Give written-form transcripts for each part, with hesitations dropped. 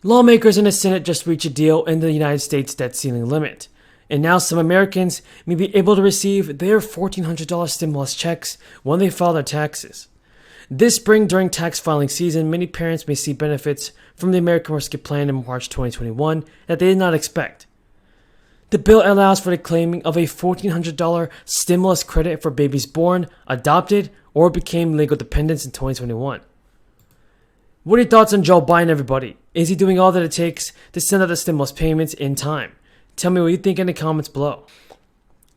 Lawmakers in the Senate just reached a deal in the United States debt ceiling limit, and now some Americans may be able to receive their $1,400 stimulus checks when they file their taxes. This spring, during tax filing season, many parents may see benefits from the American Rescue Plan in March 2021 that they did not expect. The bill allows for the claiming of a $1,400 stimulus credit for babies born, adopted, or became legal dependents in 2021. What are your thoughts on Joe Biden, everybody? Is he doing all that it takes to send out the stimulus payments in time? Tell me what you think in the comments below.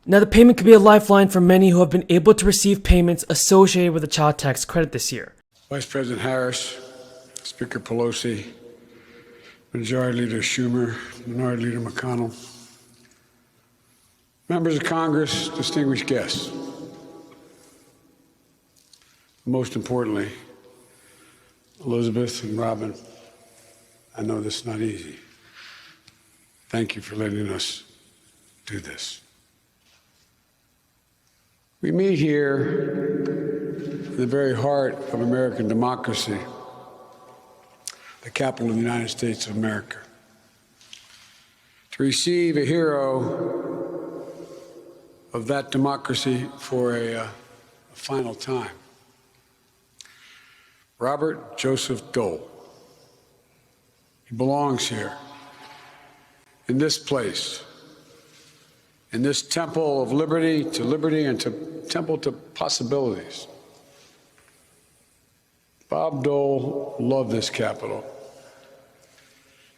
Now, the payment could be a lifeline for many who have been able to receive payments associated with the child tax credit this year. Vice President Harris, Speaker Pelosi, Majority Leader Schumer, Minority Leader McConnell, members of Congress, distinguished guests. Most importantly, Elizabeth and Robin, I know this is not easy. Thank you for letting us do this. We meet here in the very heart of American democracy, the capital of the United States of America, to receive a hero of that democracy for a final time. Robert Joseph Dole. He belongs here, in this place, in this temple of liberty and to temple to possibilities. Bob Dole loved this capital.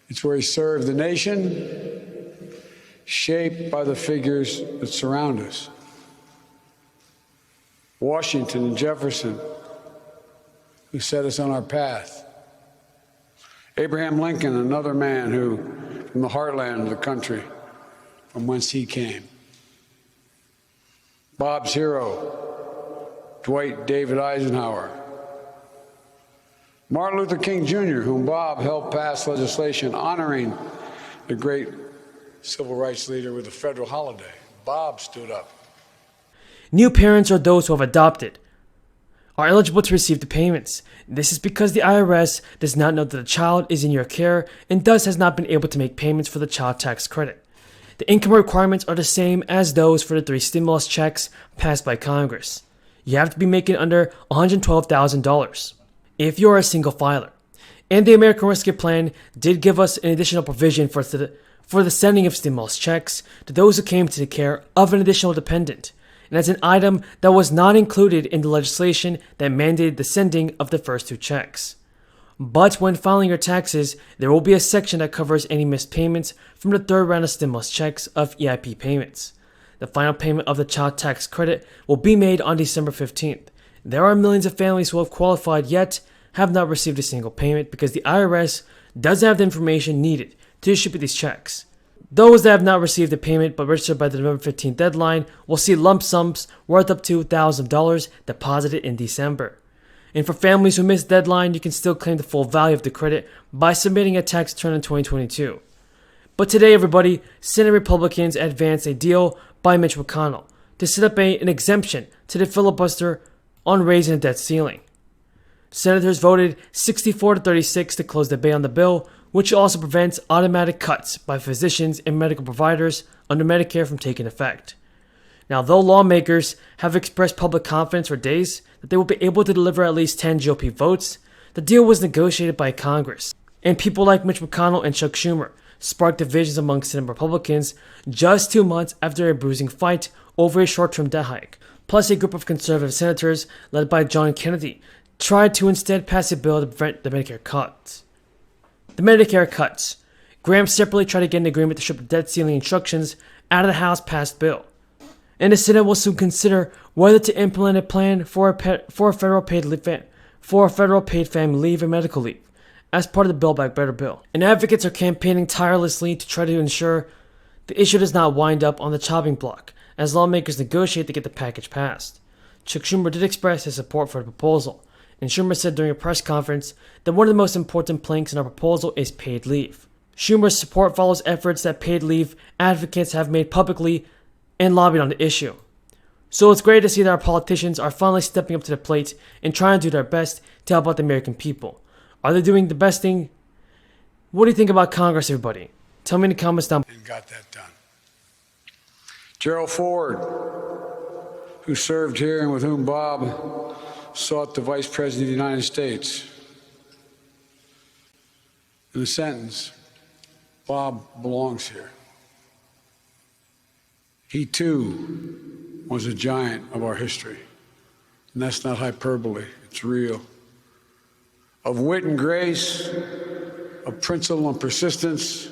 It's where he served the nation, shaped by the figures that surround us. Washington and Jefferson, who set us on our path. Abraham Lincoln, another man who, from the heartland of the country, from whence he came. Bob's hero, Dwight David Eisenhower. Martin Luther King Jr., whom Bob helped pass legislation honoring the great civil rights leader with a federal holiday. Bob stood up. New parents or those who have adopted are eligible to receive the payments. This is because the IRS does not know that the child is in your care and thus has not been able to make payments for the child tax credit. The income requirements are the same as those for the 3 stimulus checks passed by Congress. You have to be making under $112,000 if you're a single filer. And the American Rescue Plan did give us an additional provision for the sending of stimulus checks to those who came to the care of an additional dependent. And that's an item that was not included in the legislation that mandated the sending of the first 2 checks. But when filing your taxes, there will be a section that covers any missed payments from the 3rd round of stimulus checks of EIP payments. The final payment of the child tax credit will be made on December 15th. There are millions of families who have qualified yet have not received a single payment because the IRS doesn't have the information needed to distribute these checks. Those that have not received a payment but registered by the November 15th deadline will see lump sums worth up to $1,000 deposited in December. And for families who missed the deadline, you can still claim the full value of the credit by submitting a tax return in 2022. But today, everybody, Senate Republicans advanced a deal by Mitch McConnell to set up an exemption to the filibuster on raising the debt ceiling. Senators voted 64-36 to close debate on the bill, which also prevents automatic cuts by physicians and medical providers under Medicare from taking effect. Now, though lawmakers have expressed public confidence for days that they will be able to deliver at least 10 GOP votes, the deal was negotiated by Congress. And people like Mitch McConnell and Chuck Schumer sparked divisions among Senate Republicans just 2 months after a bruising fight over a short-term debt hike. Plus, a group of conservative senators led by John Kennedy tried to instead pass a bill to prevent the Medicare cuts. The Medicare cuts. Graham separately tried to get an agreement to strip the debt ceiling instructions out of the House-passed bill. And the Senate will soon consider whether to implement a plan for a federal paid family leave and medical leave as part of the Build Back Better bill. And advocates are campaigning tirelessly to try to ensure the issue does not wind up on the chopping block as lawmakers negotiate to get the package passed. Chuck Schumer did express his support for the proposal, and Schumer said during a press conference that one of the most important planks in our proposal is paid leave. Schumer's support follows efforts that paid leave advocates have made publicly and lobbied on the issue. So it's great to see that our politicians are finally stepping up to the plate and trying to do their best to help out the American people. Are they doing the best thing? What do you think about Congress, everybody? Tell me in the comments down below. And got that done. Gerald Ford, who served here and with whom Bob sought the Vice President of the United States. In the sentence, Bob belongs here. He too was a giant of our history. And that's not hyperbole, it's real. Of wit and grace, of principle and persistence,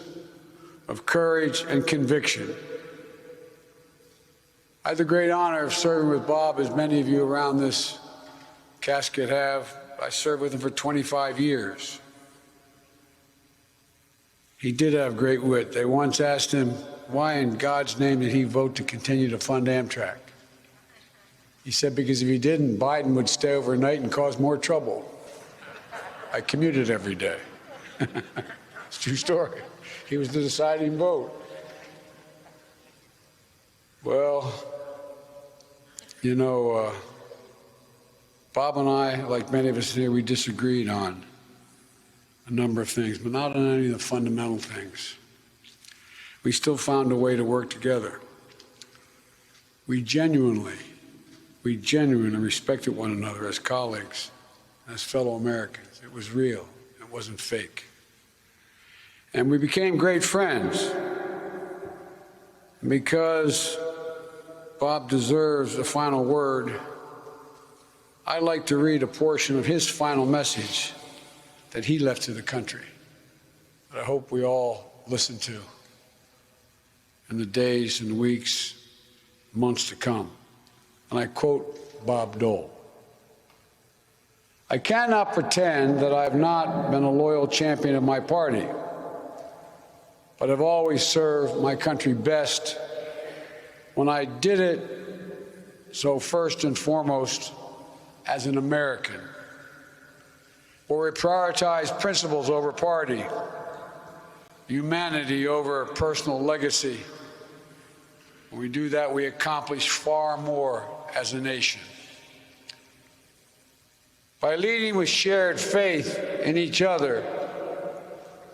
of courage and conviction. I had the great honor of serving with Bob, as many of you around this casket have. I served with him for 25 years. He did have great wit. They once asked him, why in God's name did he vote to continue to fund Amtrak? He said, because if he didn't, Biden would stay overnight and cause more trouble. I commuted every day. It's a true story. He was the deciding vote. Well, you know, Bob and I, like many of us here, we disagreed on a number of things, but not on any of the fundamental things. We still found a way to work together. We genuinely respected one another as colleagues, as fellow Americans. It was real. It wasn't fake. And we became great friends. And because Bob deserves a final word, I'd like to read a portion of his final message that he left to the country, that I hope we all listen to in the days and weeks, months to come. And I quote Bob Dole. I cannot pretend that I've not been a loyal champion of my party, but I've always served my country best when I did it so first and foremost as an American, where we prioritize principles over party, humanity over personal legacy. When we do that, we accomplish far more as a nation. By leading with shared faith in each other,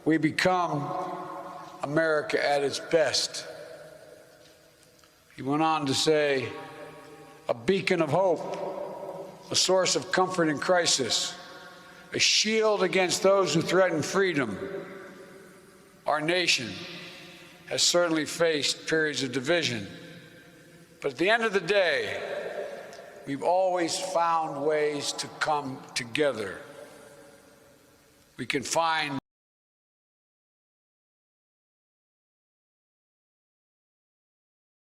we become America at its best. He went on to say, a beacon of hope, a source of comfort in crisis, a shield against those who threaten freedom. Our nation has certainly faced periods of division, but at the end of the day, we've always found ways to come together. We can find